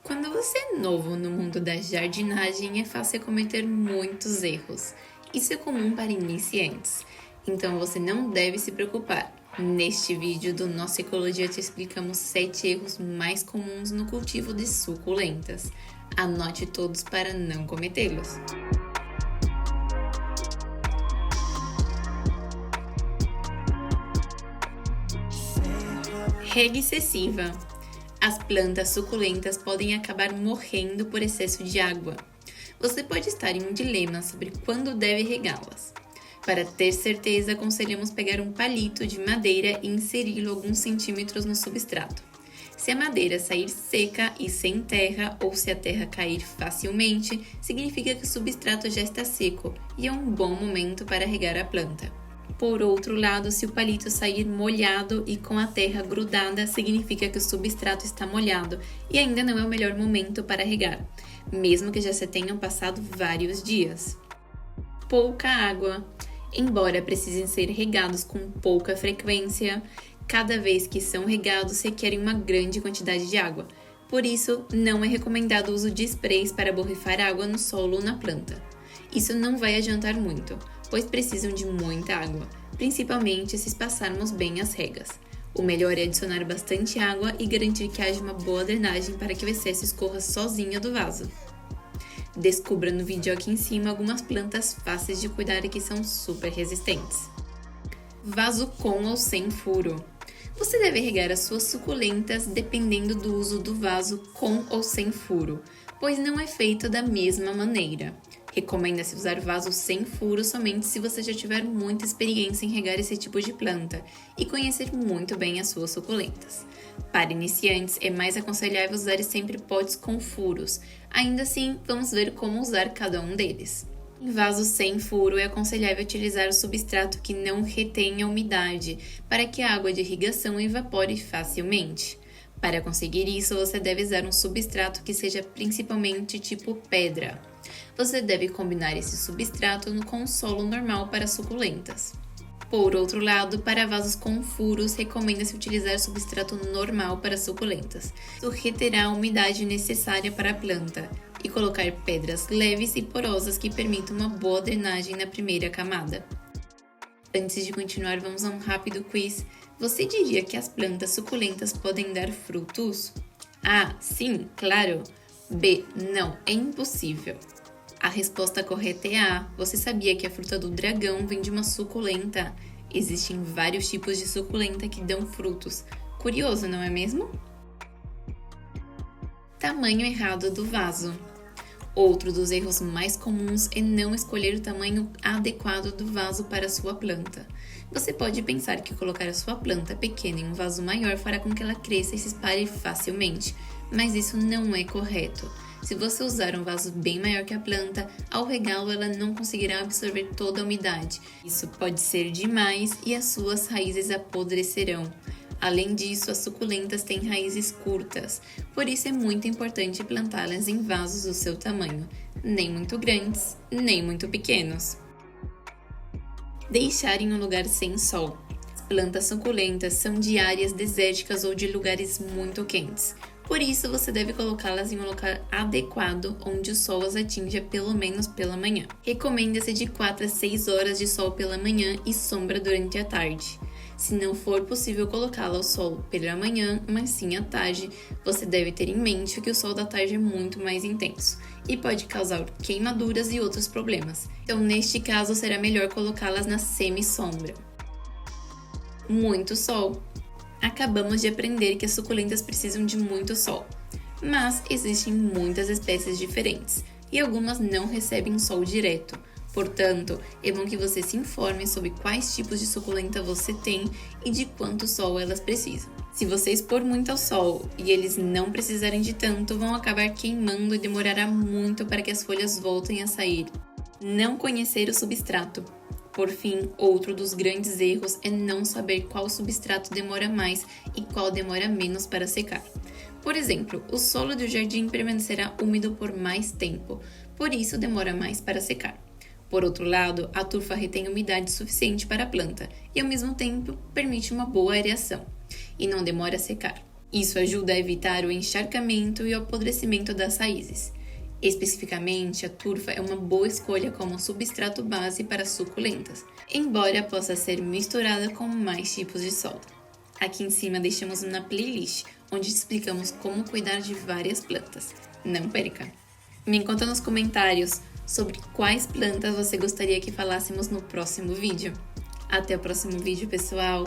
Quando você é novo no mundo da jardinagem, é fácil cometer muitos erros. Isso é comum para iniciantes, então você não deve se preocupar. Neste vídeo do Nossa Ecologia te explicamos 7 erros mais comuns no cultivo de suculentas. Anote todos para não cometê-los. Rega excessiva. As plantas suculentas podem acabar morrendo por excesso de água. Você pode estar em um dilema sobre quando deve regá-las. Para ter certeza, aconselhamos pegar um palito de madeira e inseri-lo alguns centímetros no substrato. Se a madeira sair seca e sem terra, ou se a terra cair facilmente, significa que o substrato já está seco e é um bom momento para regar a planta. Por outro lado, se o palito sair molhado e com a terra grudada, significa que o substrato está molhado e ainda não é o melhor momento para regar, mesmo que já se tenham passado vários dias. Pouca água. Embora precisem ser regados com pouca frequência, cada vez que são regados requerem uma grande quantidade de água. Por isso, não é recomendado o uso de sprays para borrifar água no solo ou na planta. Isso não vai adiantar muito, pois precisam de muita água, principalmente se espaçarmos bem as regas. O melhor é adicionar bastante água e garantir que haja uma boa drenagem para que o excesso escorra sozinho do vaso. Descubra no vídeo aqui em cima algumas plantas fáceis de cuidar e que são super resistentes. Vaso com ou sem furo. Você deve regar as suas suculentas dependendo do uso do vaso com ou sem furo, pois não é feito da mesma maneira. Recomenda-se usar vasos sem furo somente se você já tiver muita experiência em regar esse tipo de planta e conhecer muito bem as suas suculentas. Para iniciantes, é mais aconselhável usar sempre potes com furos. Ainda assim, vamos ver como usar cada um deles. Em vasos sem furo, é aconselhável utilizar o substrato que não retenha umidade, para que a água de irrigação evapore facilmente. Para conseguir isso, você deve usar um substrato que seja principalmente tipo pedra. Você deve combinar esse substrato com o solo normal para suculentas. Por outro lado, para vasos com furos, recomenda-se utilizar substrato normal para suculentas. Isso reterá a umidade necessária para a planta e colocar pedras leves e porosas que permitam uma boa drenagem na primeira camada. Antes de continuar, vamos a um rápido quiz. Você diria que as plantas suculentas podem dar frutos? A. Sim, claro. B. Não, é impossível. A resposta correta é A. Você sabia que a fruta do dragão vem de uma suculenta? Existem vários tipos de suculenta que dão frutos. Curioso, não é mesmo? Tamanho errado do vaso. Outro dos erros mais comuns é não escolher o tamanho adequado do vaso para a sua planta. Você pode pensar que colocar a sua planta pequena em um vaso maior fará com que ela cresça e se espalhe facilmente, mas isso não é correto. Se você usar um vaso bem maior que a planta, ao regá-lo ela não conseguirá absorver toda a umidade. Isso pode ser demais e as suas raízes apodrecerão. Além disso, as suculentas têm raízes curtas, por isso é muito importante plantá-las em vasos do seu tamanho, nem muito grandes, nem muito pequenos. Deixar em um lugar sem sol. As plantas suculentas são de áreas desérticas ou de lugares muito quentes. Por isso, você deve colocá-las em um local adequado onde o sol as atinja pelo menos pela manhã. Recomenda-se de 4 a 6 horas de sol pela manhã e sombra durante a tarde. Se não for possível colocá-la ao sol pela manhã, mas sim à tarde, você deve ter em mente que o sol da tarde é muito mais intenso e pode causar queimaduras e outros problemas. Então, neste caso, será melhor colocá-las na semi-sombra. Muito sol. Acabamos de aprender que as suculentas precisam de muito sol, mas existem muitas espécies diferentes e algumas não recebem sol direto. Portanto, é bom que você se informe sobre quais tipos de suculenta você tem e de quanto sol elas precisam. Se você expor muito ao sol e eles não precisarem de tanto, vão acabar queimando e demorará muito para que as folhas voltem a sair. Não conhecer o substrato. Por fim, outro dos grandes erros é não saber qual substrato demora mais e qual demora menos para secar. Por exemplo, o solo do jardim permanecerá úmido por mais tempo, por isso demora mais para secar. Por outro lado, a turfa retém umidade suficiente para a planta e, ao mesmo tempo, permite uma boa areação e não demora a secar. Isso ajuda a evitar o encharcamento e o apodrecimento das raízes. Especificamente, a turfa é uma boa escolha como substrato base para suculentas, embora possa ser misturada com mais tipos de solda. Aqui em cima deixamos uma playlist onde explicamos como cuidar de várias plantas. Não perca! Me conta nos comentários sobre quais plantas você gostaria que falássemos no próximo vídeo. Até o próximo vídeo, pessoal!